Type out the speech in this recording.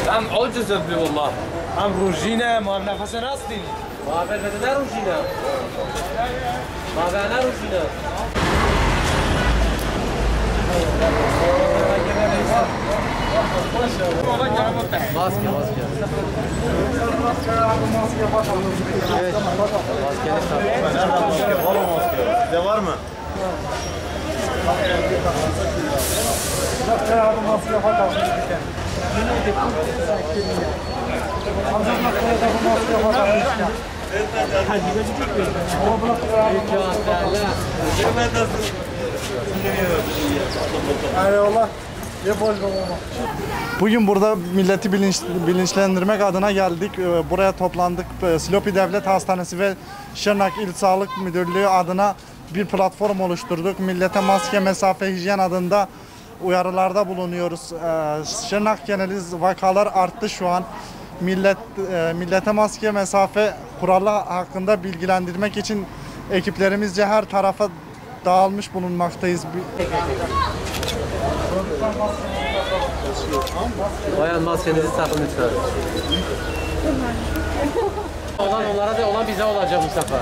عم عجز ابني والله عم روجينا ما بنفسنا اصلي ما بدنا روجينا ما بدنا روجينا ماسكه Size var mı? Bugün burada milleti bilinçlendirmek adına geldik. Buraya toplandık. Silopi Devlet Hastanesi ve Şırnak İl Sağlık Müdürlüğü adına bir platform oluşturduk. Millete maske, mesafe, hijyen adında uyarılarda bulunuyoruz. Şırnak geneli vakalar arttı şu an. Millete maske, mesafe kuralı hakkında bilgilendirmek için ekiplerimizce her tarafa dağılmış bulunmaktayız. Bayan maskenizi takın lütfen. Olan onlara da olan bize olacak bu sefer.